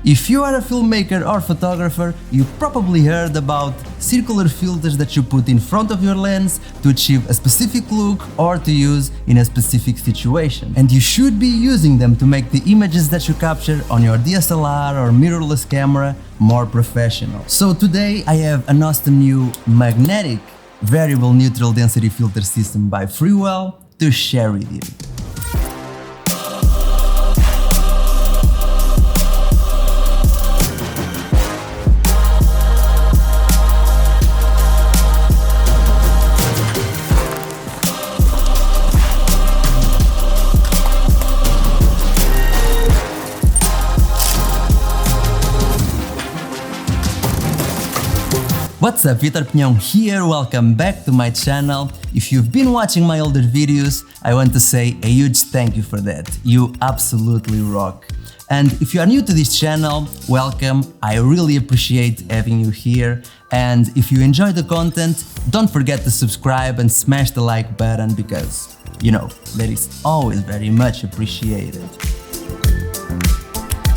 If you are a filmmaker or photographer, you probably heard about circular filters that you put in front of your lens to achieve a specific look or to use in a specific situation. And you should be using them to make the images that you capture on your DSLR or mirrorless camera more professional. So today I have an awesome new magnetic variable neutral density filter system by Freewell to share with you. What's up, Vitor Pinhão here, welcome back to my channel. If you've been watching my older videos, I want to say a huge thank you for that. You absolutely rock. And if you are new to this channel, welcome. I really appreciate having you here. And if you enjoy the content, don't forget to subscribe and smash the like button because, you know, that is always very much appreciated.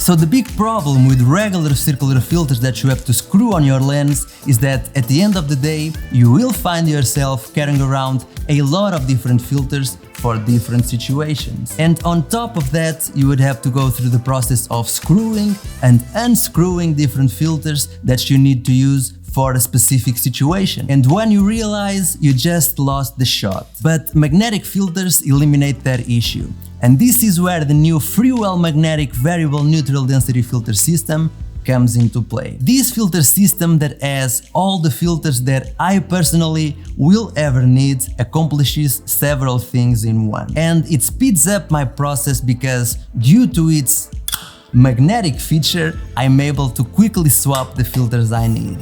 So the big problem with regular circular filters that you have to screw on your lens is that at the end of the day, you will find yourself carrying around a lot of different filters for different situations. And on top of that, you would have to go through the process of screwing and unscrewing different filters that you need to use for a specific situation. And when you realize, you just lost the shot. But magnetic filters eliminate that issue. And this is where the new Freewell Magnetic Variable Neutral Density Filter System comes into play. This filter system that has all the filters that I personally will ever need accomplishes several things in one. And it speeds up my process because due to its magnetic feature, I'm able to quickly swap the filters I need.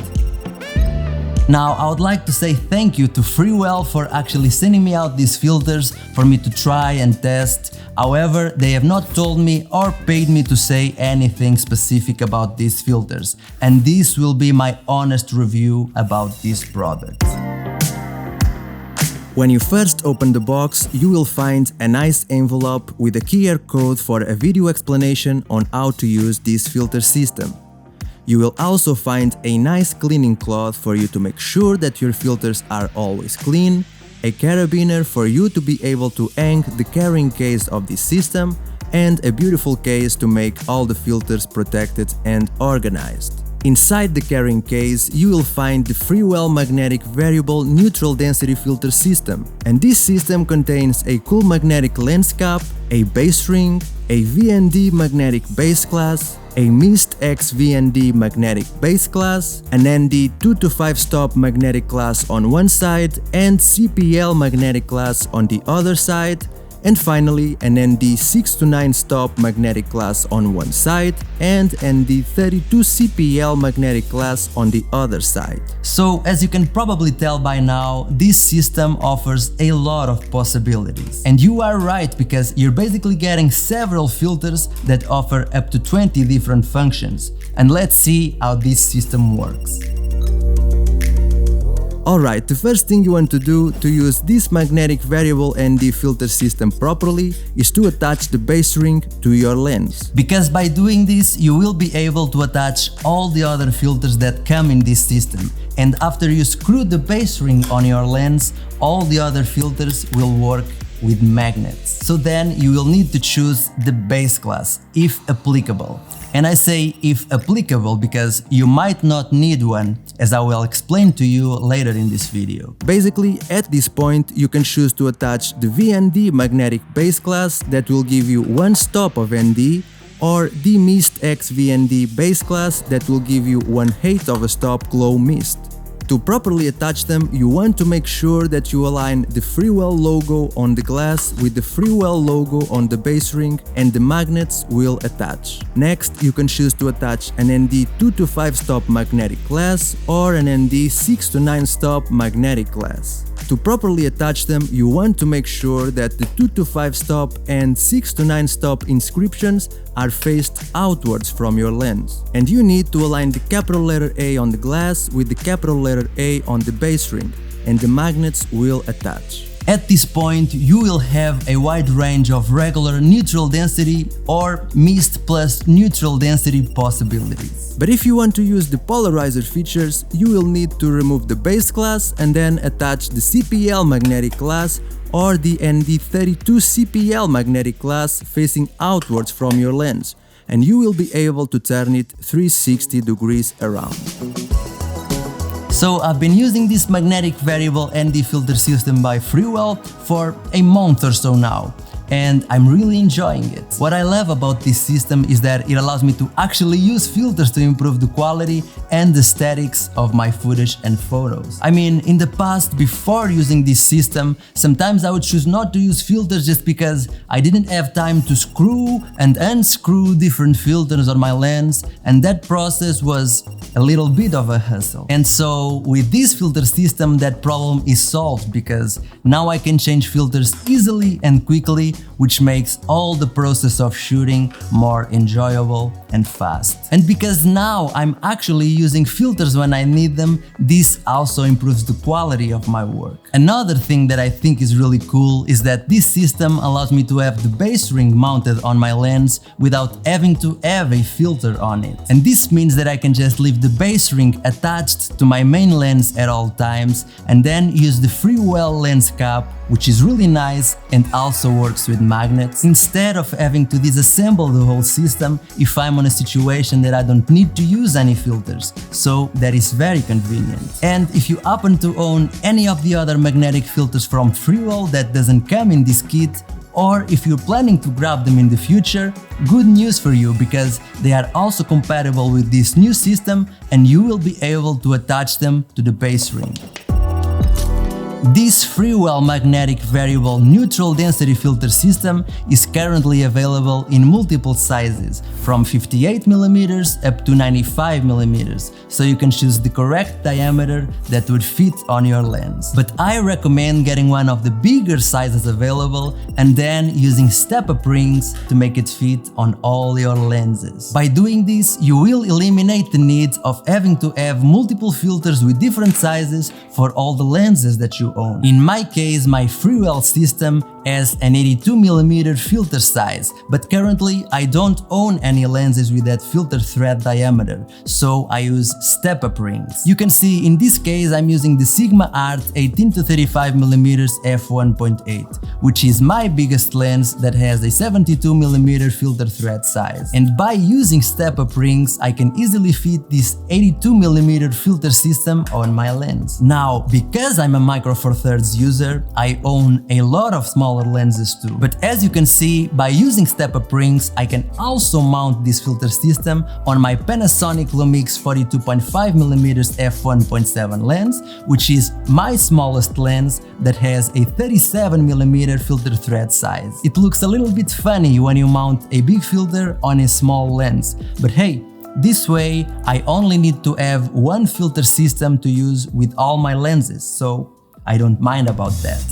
Now, I would like to say thank you to Freewell for actually sending me out these filters for me to try and test. However, they have not told me or paid me to say anything specific about these filters, and this will be my honest review about this product. When you first open the box, you will find a nice envelope with a QR code for a video explanation on how to use this filter system. You will also find a nice cleaning cloth for you to make sure that your filters are always clean, a carabiner for you to be able to hang the carrying case of this system, and a beautiful case to make all the filters protected and organized. Inside the carrying case, you will find the Freewell Magnetic Variable Neutral Density Filter System. And this system contains a cool magnetic lens cap, a base ring, a VND magnetic base class, a Mist X VND magnetic base class, an ND 2 to 5 stop magnetic class on one side and CPL magnetic class on the other side, and finally an ND 6 to 9 stop magnetic class on one side and ND 32 CPL magnetic class on the other side. So as you can probably tell by now, this system offers a lot of possibilities. And you are right, because you're basically getting several filters that offer up to 20 different functions. And let's see how this system works. Alright, the first thing you want to do to use this magnetic variable ND filter system properly is to attach the base ring to your lens. Because by doing this, you will be able to attach all the other filters that come in this system. And after you screw the base ring on your lens, all the other filters will work with magnets. So then you will need to choose the base class, if applicable. And I say if applicable because you might not need one, as I will explain to you later in this video. Basically, at this point, you can choose to attach the VND magnetic base class that will give you one stop of ND, or the Mist X VND base class that will give you 1/8 of a stop glow mist. To properly attach them, you want to make sure that you align the Freewell logo on the glass with the Freewell logo on the base ring, and the magnets will attach. Next, you can choose to attach an ND 2 to 5 stop magnetic glass or an ND 6 to 9 stop magnetic glass. To properly attach them, you want to make sure that the 2 to 5 stop and 6 to 9 stop inscriptions are faced outwards from your lens. And you need to align the capital letter A on the glass with the capital letter A on the base ring, and the magnets will attach. At this point, you will have a wide range of regular neutral density or mist plus neutral density possibilities. But if you want to use the polarizer features, you will need to remove the base class and then attach the CPL magnetic class or the ND32 CPL magnetic class facing outwards from your lens, and you will be able to turn it 360 degrees around. So I've been using this magnetic variable ND filter system by Freewell for a month or so now, and I'm really enjoying it. What I love about this system is that it allows me to actually use filters to improve the quality and aesthetics of my footage and photos. I mean, in the past, before using this system, sometimes I would choose not to use filters just because I didn't have time to screw and unscrew different filters on my lens, and that process was a little bit of a hassle. And so with this filter system, that problem is solved because now I can change filters easily and quickly, which makes all the process of shooting more enjoyable and fast. And because now I'm actually using filters when I need them, this also improves the quality of my work. Another thing that I think is really cool is that this system allows me to have the base ring mounted on my lens without having to have a filter on it. And this means that I can just leave the base ring attached to my main lens at all times and then use the Freewell lens cap, which is really nice and also works with magnets, instead of having to disassemble the whole system if I'm on a situation that I don't need to use any filters. So that is very convenient. And if you happen to own any of the other magnetic filters from Freewell that doesn't come in this kit, or if you're planning to grab them in the future, good news for you because they are also compatible with this new system and you will be able to attach them to the base ring. This Freewell Magnetic Variable Neutral Density Filter System is currently available in multiple sizes, from 58mm up to 95mm, so you can choose the correct diameter that would fit on your lens. But I recommend getting one of the bigger sizes available and then using step-up rings to make it fit on all your lenses. By doing this, you will eliminate the need of having to have multiple filters with different sizes for all the lenses that you own. In my case, my Freewell system has an 82mm filter size, but currently I don't own any lenses with that filter thread diameter, so I use step-up rings. You can see in this case I'm using the Sigma Art 18-35mm f1.8, which is my biggest lens that has a 72mm filter thread size. And by using step-up rings, I can easily fit this 82mm filter system on my lens. Now, because I'm a Micro Four Thirds user, I own a lot of smaller lenses too. But as you can see, by using step-up rings, I can also mount this filter system on my Panasonic Lumix 42.5mm f1.7 lens, which is my smallest lens that has a 37mm filter thread size. It looks a little bit funny when you mount a big filter on a small lens, but hey, this way I only need to have one filter system to use with all my lenses, so I don't mind about that.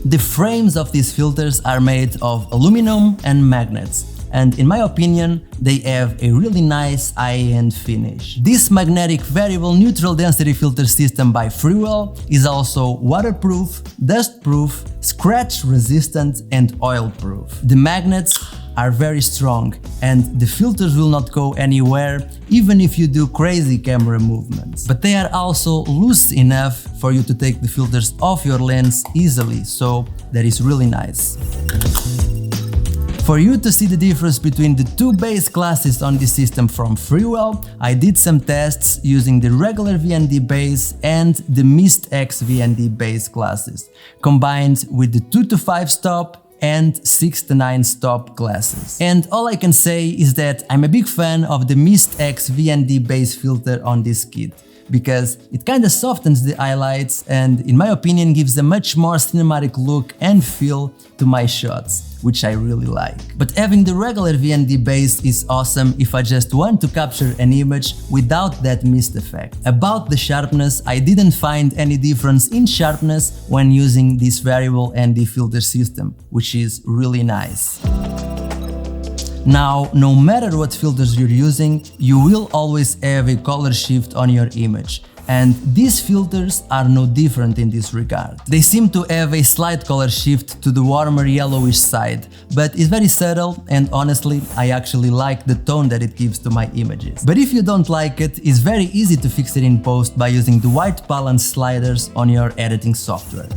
The frames of these filters are made of aluminum and magnets, and in my opinion, they have a really nice high-end finish. This magnetic variable neutral density filter system by Freewell is also waterproof, dustproof, scratch resistant, and oil-proof. The magnets are very strong and the filters will not go anywhere even if you do crazy camera movements. But they are also loose enough for you to take the filters off your lens easily, so that is really nice. For you to see the difference between the two base classes on this system from Freewell, I did some tests using the regular VND base and the Mist X VND base classes, combined with the 2 to 5 stop and 6 to 9 stop classes. And all I can say is that I'm a big fan of the Mist X VND base filter on this kit, because it kinda softens the highlights and, in my opinion, gives a much more cinematic look and feel to my shots, which I really like. But having the regular VND base is awesome if I just want to capture an image without that mist effect. About the sharpness, I didn't find any difference in sharpness when using this variable ND filter system, which is really nice. Now, no matter what filters you're using, you will always have a color shift on your image. And these filters are no different in this regard. They seem to have a slight color shift to the warmer yellowish side, but it's very subtle, and honestly, I actually like the tone that it gives to my images. But if you don't like it, it's very easy to fix it in post by using the white balance sliders on your editing software.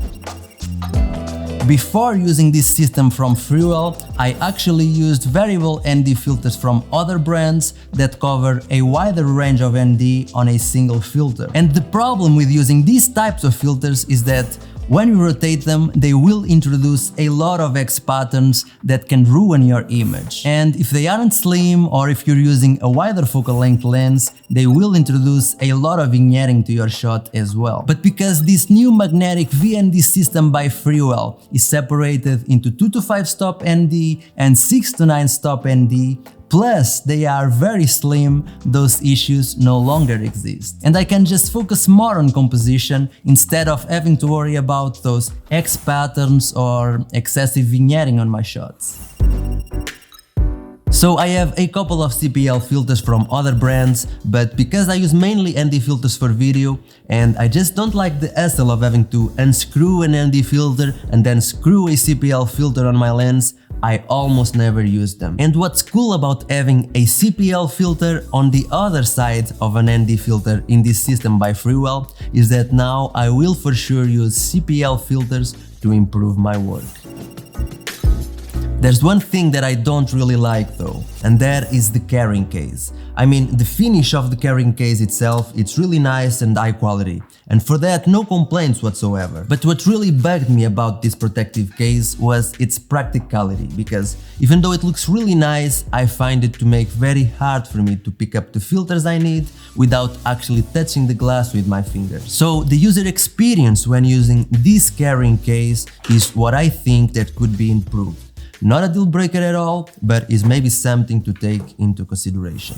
Before using this system from Freewell, I actually used variable ND filters from other brands that cover a wider range of ND on a single filter. And the problem with using these types of filters is that when you rotate them, they will introduce a lot of X patterns that can ruin your image. And if they aren't slim, or if you're using a wider focal length lens, they will introduce a lot of vignetting to your shot as well. But because this new magnetic VND system by Freewell is separated into 2 to 5 stop ND and 6 to 9 stop ND, plus they are very slim, those issues no longer exist. And I can just focus more on composition instead of having to worry about those X patterns or excessive vignetting on my shots. So I have a couple of CPL filters from other brands, but because I use mainly ND filters for video and I just don't like the hassle of having to unscrew an ND filter and then screw a CPL filter on my lens, I almost never use them. And what's cool about having a CPL filter on the other side of an ND filter in this system by Freewell is that now I will for sure use CPL filters to improve my work. There's one thing that I don't really like though, and that is the carrying case. I mean, the finish of the carrying case itself, it's really nice and high quality, and for that no complaints whatsoever. But what really bugged me about this protective case was its practicality, because even though it looks really nice, I find it to make very hard for me to pick up the filters I need without actually touching the glass with my fingers. So the user experience when using this carrying case is what I think that could be improved. Not a deal breaker at all, but is maybe something to take into consideration.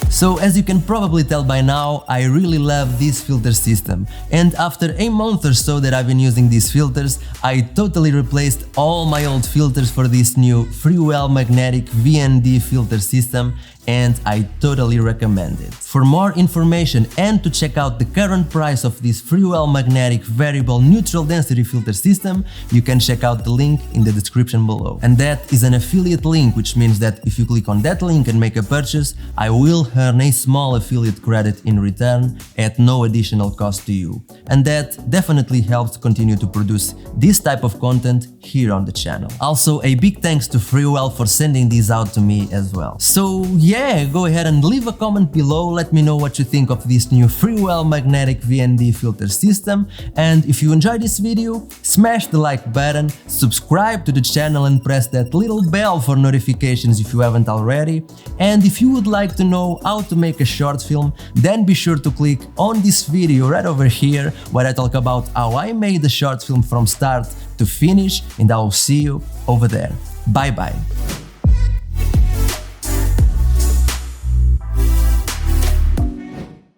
So as you can probably tell by now, I really love this filter system, and after a month or so that I've been using these filters, I totally replaced all my old filters for this new Freewell Magnetic VND filter system, and I totally recommend it. For more information and to check out the current price of this Freewell Magnetic Variable Neutral Density filter system, you can check out the link in the description below. And that is an affiliate link, which means that if you click on that link and make a purchase, I will earn a small affiliate credit in return at no additional cost to you. And that definitely helps continue to produce this type of content here on the channel. Also, a big thanks to Freewell for sending these out to me as well. So yeah, go ahead and leave a comment below, let me know what you think of this new Freewell Magnetic VND filter system, and if you enjoyed this video, smash the like button, subscribe to the channel and press that little bell for notifications if you haven't already, and if you would like to know how to make a short film, then be sure to click on this video right over here where I talk about how I made the short film from start to finish, and I will see you over there. Bye bye.